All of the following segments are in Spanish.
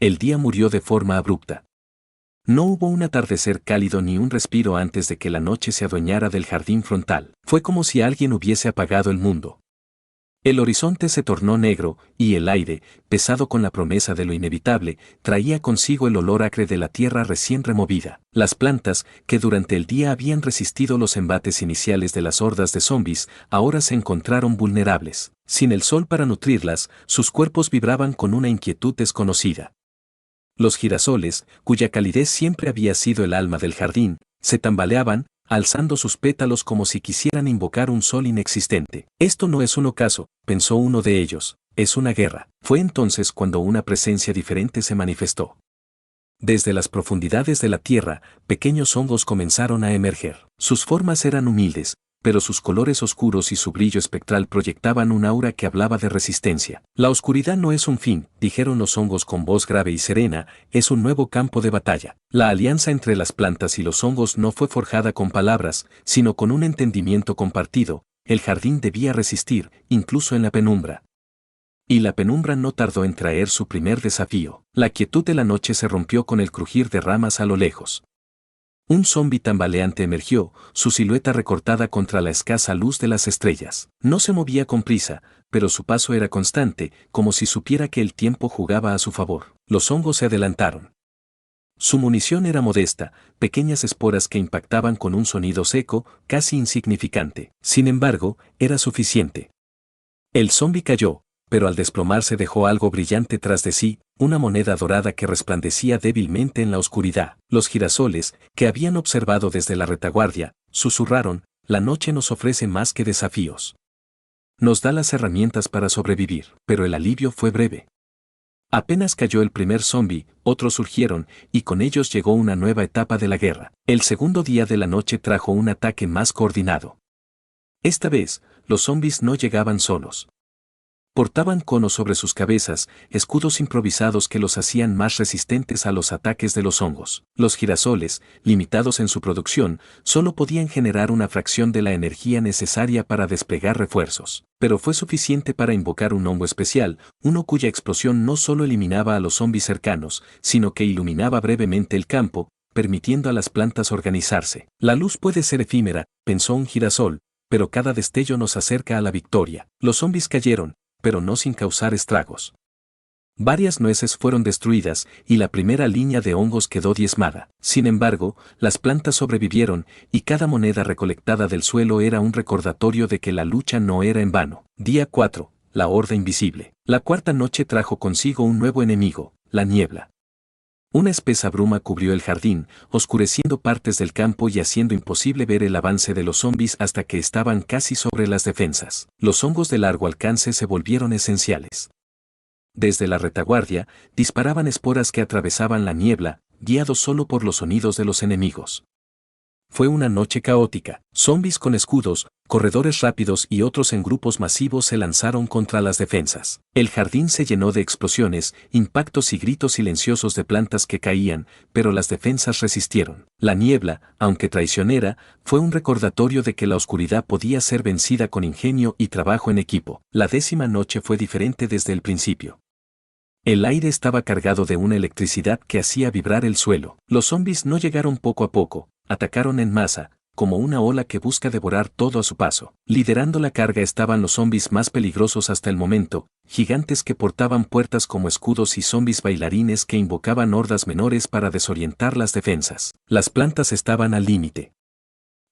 el día murió de forma abrupta. No hubo un atardecer cálido ni un respiro antes de que la noche se adueñara del jardín frontal. Fue como si alguien hubiese apagado el mundo. El horizonte se tornó negro, y el aire, pesado con la promesa de lo inevitable, traía consigo el olor acre de la tierra recién removida. Las plantas, que durante el día habían resistido los embates iniciales de las hordas de zombis, ahora se encontraron vulnerables. Sin el sol para nutrirlas, sus cuerpos vibraban con una inquietud desconocida. Los girasoles, cuya calidez siempre había sido el alma del jardín, se tambaleaban, alzando sus pétalos como si quisieran invocar un sol inexistente. Esto no es un ocaso, pensó uno de ellos, es una guerra. Fue entonces cuando una presencia diferente se manifestó. Desde las profundidades de la tierra, pequeños hongos comenzaron a emerger. Sus formas eran humildes, pero sus colores oscuros y su brillo espectral proyectaban un aura que hablaba de resistencia. La oscuridad no es un fin, dijeron los hongos con voz grave y serena, es un nuevo campo de batalla. La alianza entre las plantas y los hongos no fue forjada con palabras, sino con un entendimiento compartido. El jardín debía resistir, incluso en la penumbra. Y la penumbra no tardó en traer su primer desafío. La quietud de la noche se rompió con el crujir de ramas a lo lejos. Un zombi tambaleante emergió, su silueta recortada contra la escasa luz de las estrellas. No se movía con prisa, pero su paso era constante, como si supiera que el tiempo jugaba a su favor. Los hongos se adelantaron. Su munición era modesta, pequeñas esporas que impactaban con un sonido seco, casi insignificante. Sin embargo, era suficiente. El zombi cayó, pero al desplomarse dejó algo brillante tras de sí, una moneda dorada que resplandecía débilmente en la oscuridad. Los girasoles, que habían observado desde la retaguardia, susurraron, la noche nos ofrece más que desafíos. Nos da las herramientas para sobrevivir, pero el alivio fue breve. Apenas cayó el primer zombi, otros surgieron, y con ellos llegó una nueva etapa de la guerra. El segundo día de la noche trajo un ataque más coordinado. Esta vez, los zombis no llegaban solos. Portaban conos sobre sus cabezas, escudos improvisados que los hacían más resistentes a los ataques de los hongos. Los girasoles, limitados en su producción, solo podían generar una fracción de la energía necesaria para desplegar refuerzos. Pero fue suficiente para invocar un hongo especial, uno cuya explosión no solo eliminaba a los zombis cercanos, sino que iluminaba brevemente el campo, permitiendo a las plantas organizarse. La luz puede ser efímera, pensó un girasol, pero cada destello nos acerca a la victoria. Los zombis cayeron, pero no sin causar estragos. Varias nueces fueron destruidas y la primera línea de hongos quedó diezmada. Sin embargo, las plantas sobrevivieron y cada moneda recolectada del suelo era un recordatorio de que la lucha no era en vano. Día 4. La Horda Invisible. La cuarta noche trajo consigo un nuevo enemigo, la niebla. Una espesa bruma cubrió el jardín, oscureciendo partes del campo y haciendo imposible ver el avance de los zombis hasta que estaban casi sobre las defensas. Los hongos de largo alcance se volvieron esenciales. Desde la retaguardia, disparaban esporas que atravesaban la niebla, guiados solo por los sonidos de los enemigos. Fue una noche caótica. Zombis con escudos, corredores rápidos y otros en grupos masivos se lanzaron contra las defensas. El jardín se llenó de explosiones, impactos y gritos silenciosos de plantas que caían, pero las defensas resistieron. La niebla, aunque traicionera, fue un recordatorio de que la oscuridad podía ser vencida con ingenio y trabajo en equipo. La 10ª noche fue diferente desde el principio. El aire estaba cargado de una electricidad que hacía vibrar el suelo. Los zombis no llegaron poco a poco, atacaron en masa, como una ola que busca devorar todo a su paso. Liderando la carga estaban los zombis más peligrosos hasta el momento, gigantes que portaban puertas como escudos y zombis bailarines que invocaban hordas menores para desorientar las defensas. Las plantas estaban al límite.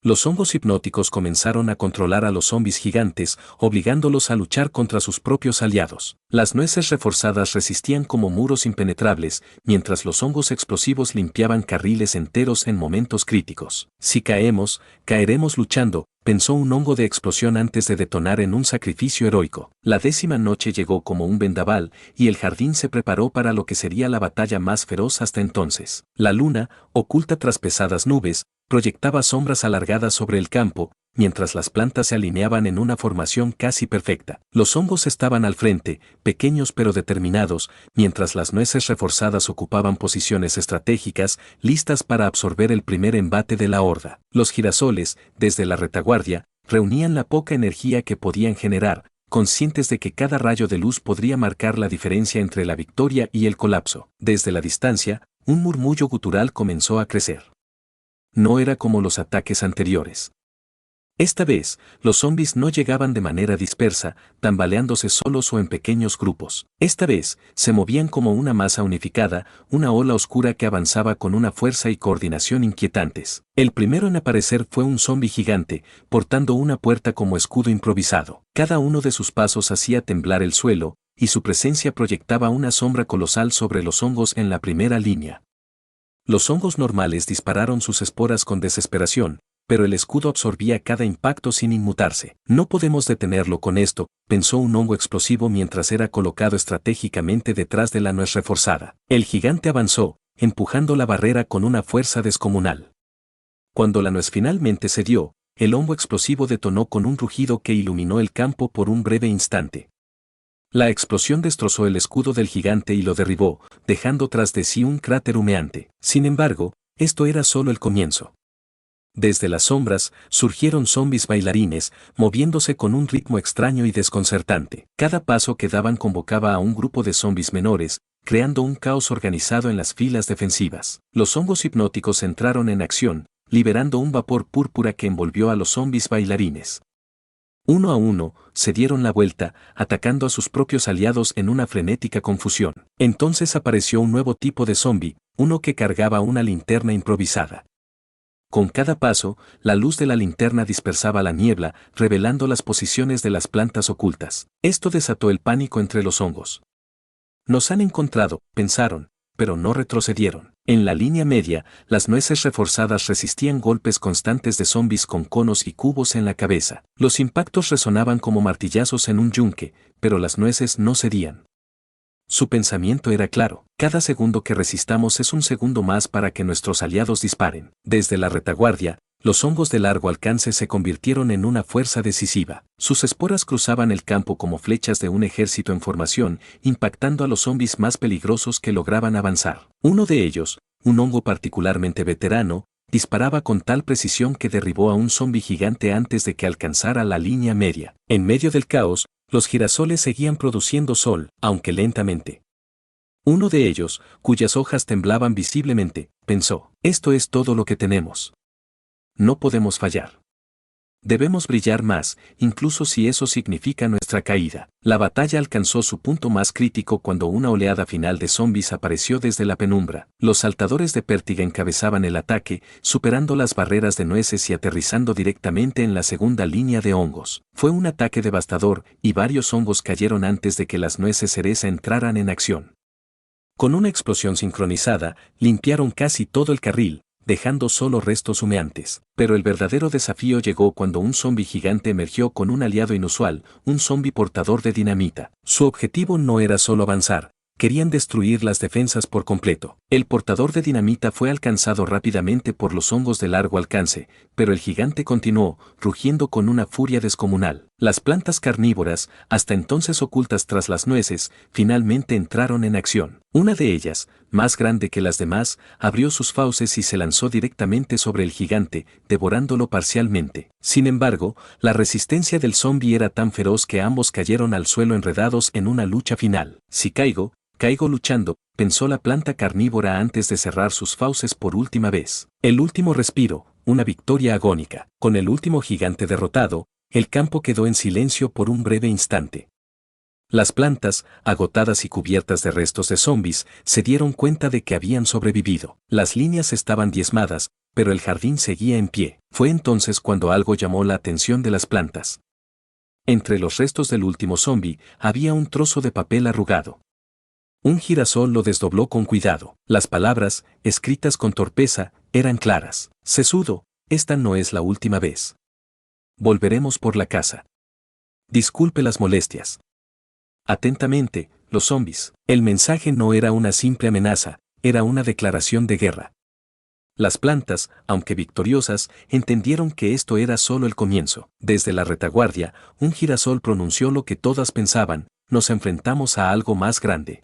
Los hongos hipnóticos comenzaron a controlar a los zombis gigantes, obligándolos a luchar contra sus propios aliados. Las nueces reforzadas resistían como muros impenetrables, mientras los hongos explosivos limpiaban carriles enteros en momentos críticos. Si caemos, caeremos luchando, pensó un hongo de explosión antes de detonar en un sacrificio heroico. La 10ª noche llegó como un vendaval, y el jardín se preparó para lo que sería la batalla más feroz hasta entonces. La luna, oculta tras pesadas nubes, proyectaba sombras alargadas sobre el campo, mientras las plantas se alineaban en una formación casi perfecta. Los hongos estaban al frente, pequeños pero determinados, mientras las nueces reforzadas ocupaban posiciones estratégicas, listas para absorber el primer embate de la horda. Los girasoles, desde la retaguardia, reunían la poca energía que podían generar, conscientes de que cada rayo de luz podría marcar la diferencia entre la victoria y el colapso. Desde la distancia, un murmullo gutural comenzó a crecer. No era como los ataques anteriores. Esta vez, los zombies no llegaban de manera dispersa, tambaleándose solos o en pequeños grupos. Esta vez, se movían como una masa unificada, una ola oscura que avanzaba con una fuerza y coordinación inquietantes. El primero en aparecer fue un zombi gigante, portando una puerta como escudo improvisado. Cada uno de sus pasos hacía temblar el suelo, y su presencia proyectaba una sombra colosal sobre los hongos en la primera línea. Los hongos normales dispararon sus esporas con desesperación, pero el escudo absorbía cada impacto sin inmutarse. No podemos detenerlo con esto, pensó un hongo explosivo mientras era colocado estratégicamente detrás de la nuez reforzada. El gigante avanzó, empujando la barrera con una fuerza descomunal. Cuando la nuez finalmente cedió, el hongo explosivo detonó con un rugido que iluminó el campo por un breve instante. La explosión destrozó el escudo del gigante y lo derribó, dejando tras de sí un cráter humeante. Sin embargo, esto era solo el comienzo. Desde las sombras, surgieron zombis bailarines, moviéndose con un ritmo extraño y desconcertante. Cada paso que daban convocaba a un grupo de zombis menores, creando un caos organizado en las filas defensivas. Los hongos hipnóticos entraron en acción, liberando un vapor púrpura que envolvió a los zombis bailarines. Uno a uno, se dieron la vuelta, atacando a sus propios aliados en una frenética confusión. Entonces apareció un nuevo tipo de zombi, uno que cargaba una linterna improvisada. Con cada paso, la luz de la linterna dispersaba la niebla, revelando las posiciones de las plantas ocultas. Esto desató el pánico entre los hongos. Nos han encontrado, pensaron, pero no retrocedieron. En la línea media, las nueces reforzadas resistían golpes constantes de zombis con conos y cubos en la cabeza. Los impactos resonaban como martillazos en un yunque, pero las nueces no cedían. Su pensamiento era claro: cada segundo que resistamos es un segundo más para que nuestros aliados disparen. Desde la retaguardia, los hongos de largo alcance se convirtieron en una fuerza decisiva. Sus esporas cruzaban el campo como flechas de un ejército en formación, impactando a los zombis más peligrosos que lograban avanzar. Uno de ellos, un hongo particularmente veterano, disparaba con tal precisión que derribó a un zombi gigante antes de que alcanzara la línea media. En medio del caos, los girasoles seguían produciendo sol, aunque lentamente. Uno de ellos, cuyas hojas temblaban visiblemente, pensó: esto es todo lo que tenemos. No podemos fallar. Debemos brillar más, incluso si eso significa nuestra caída. La batalla alcanzó su punto más crítico cuando una oleada final de zombis apareció desde la penumbra. Los saltadores de pértiga encabezaban el ataque, superando las barreras de nueces y aterrizando directamente en la segunda línea de hongos. Fue un ataque devastador, y varios hongos cayeron antes de que las nueces cereza entraran en acción. Con una explosión sincronizada, limpiaron casi todo el carril, dejando solo restos humeantes. Pero el verdadero desafío llegó cuando un zombi gigante emergió con un aliado inusual, un zombi portador de dinamita. Su objetivo no era solo avanzar, querían destruir las defensas por completo. El portador de dinamita fue alcanzado rápidamente por los hongos de largo alcance, pero el gigante continuó, rugiendo con una furia descomunal. Las plantas carnívoras, hasta entonces ocultas tras las nueces, finalmente entraron en acción. Una de ellas, más grande que las demás, abrió sus fauces y se lanzó directamente sobre el gigante, devorándolo parcialmente. Sin embargo, la resistencia del zombi era tan feroz que ambos cayeron al suelo enredados en una lucha final. Si caigo luchando, pensó la planta carnívora antes de cerrar sus fauces por última vez. El último respiro, una victoria agónica. Con el último gigante derrotado, el campo quedó en silencio por un breve instante. Las plantas, agotadas y cubiertas de restos de zombis, se dieron cuenta de que habían sobrevivido. Las líneas estaban diezmadas, pero el jardín seguía en pie. Fue entonces cuando algo llamó la atención de las plantas. Entre los restos del último zombi, había un trozo de papel arrugado. Un girasol lo desdobló con cuidado. Las palabras, escritas con torpeza, eran claras: sesudo, esta no es la última vez. Volveremos por la casa. Disculpe las molestias. Atentamente, los zombis. El mensaje no era una simple amenaza, era una declaración de guerra. Las plantas, aunque victoriosas, entendieron que esto era solo el comienzo. Desde la retaguardia, un girasol pronunció lo que todas pensaban: nos enfrentamos a algo más grande.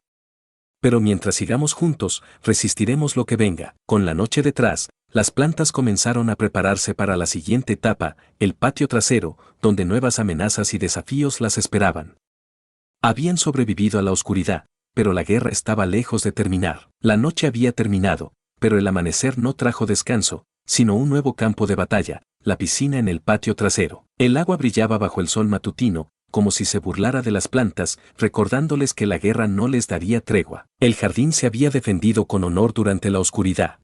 Pero mientras sigamos juntos, resistiremos lo que venga. Con la noche detrás, Las plantas comenzaron a prepararse para la siguiente etapa, el patio trasero, donde nuevas amenazas y desafíos las esperaban. Habían sobrevivido a la oscuridad, pero la guerra estaba lejos de terminar. La noche había terminado, pero el amanecer no trajo descanso, sino un nuevo campo de batalla, la piscina en el patio trasero. El agua brillaba bajo el sol matutino, como si se burlara de las plantas, recordándoles que la guerra no les daría tregua. El jardín se había defendido con honor durante la oscuridad.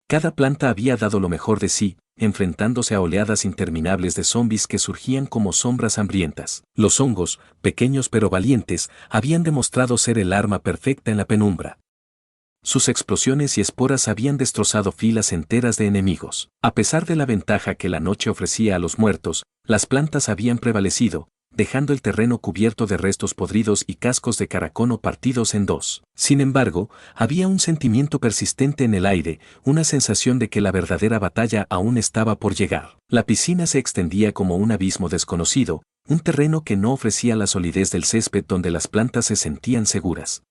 Cada planta había dado lo mejor de sí, enfrentándose a oleadas interminables de zombis que surgían como sombras hambrientas. Los hongos, pequeños pero valientes, habían demostrado ser el arma perfecta en la penumbra. Sus explosiones y esporas habían destrozado filas enteras de enemigos. A pesar de la ventaja que la noche ofrecía a los muertos, las plantas habían prevalecido, dejando el terreno cubierto de restos podridos y cascos de caracono partidos en dos. Sin embargo, había un sentimiento persistente en el aire, una sensación de que la verdadera batalla aún estaba por llegar. La piscina se extendía como un abismo desconocido, un terreno que no ofrecía la solidez del césped donde las plantas se sentían seguras.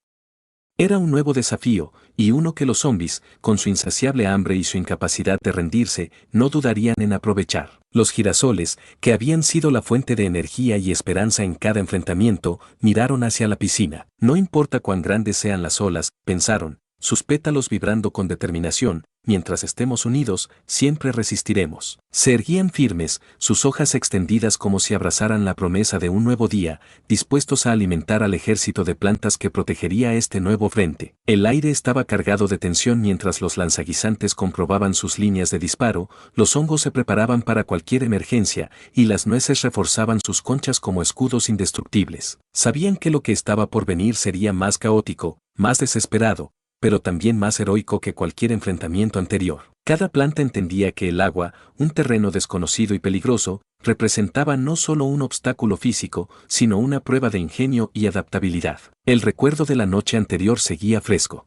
Era un nuevo desafío, y uno que los zombis, con su insaciable hambre y su incapacidad de rendirse, no dudarían en aprovechar. Los girasoles, que habían sido la fuente de energía y esperanza en cada enfrentamiento, miraron hacia la piscina. No importa cuán grandes sean las olas, pensaron, sus pétalos vibrando con determinación, mientras estemos unidos, siempre resistiremos. Se erguían firmes, sus hojas extendidas como si abrazaran la promesa de un nuevo día, dispuestos a alimentar al ejército de plantas que protegería este nuevo frente. El aire estaba cargado de tensión mientras los lanzaguisantes comprobaban sus líneas de disparo, los hongos se preparaban para cualquier emergencia, y las nueces reforzaban sus conchas como escudos indestructibles. Sabían que lo que estaba por venir sería más caótico, más desesperado, pero también más heroico que cualquier enfrentamiento anterior. Cada planta entendía que el agua, un terreno desconocido y peligroso, representaba no solo un obstáculo físico, sino una prueba de ingenio y adaptabilidad. El recuerdo de la noche anterior seguía fresco.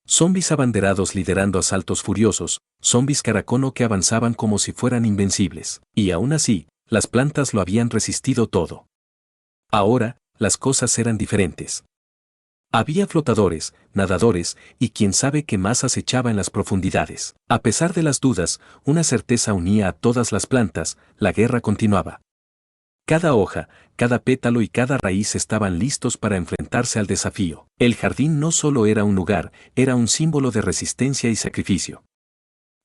Zombis abanderados liderando asaltos furiosos, zombis caracono que avanzaban como si fueran invencibles. Y aún así, las plantas lo habían resistido todo. Ahora, las cosas eran diferentes. Había flotadores, nadadores, y quién sabe qué más acechaba en las profundidades. A pesar de las dudas, una certeza unía a todas las plantas, la guerra continuaba. Cada hoja, cada pétalo y cada raíz estaban listos para enfrentarse al desafío. El jardín no solo era un lugar, era un símbolo de resistencia y sacrificio.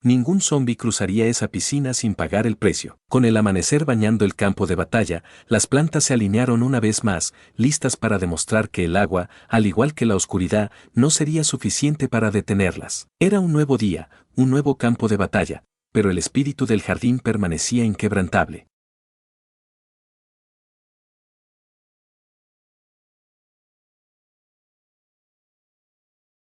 Ningún zombi cruzaría esa piscina sin pagar el precio. Con el amanecer bañando el campo de batalla, las plantas se alinearon una vez más, listas para demostrar que el agua, al igual que la oscuridad, no sería suficiente para detenerlas. Era un nuevo día, un nuevo campo de batalla, pero el espíritu del jardín permanecía inquebrantable.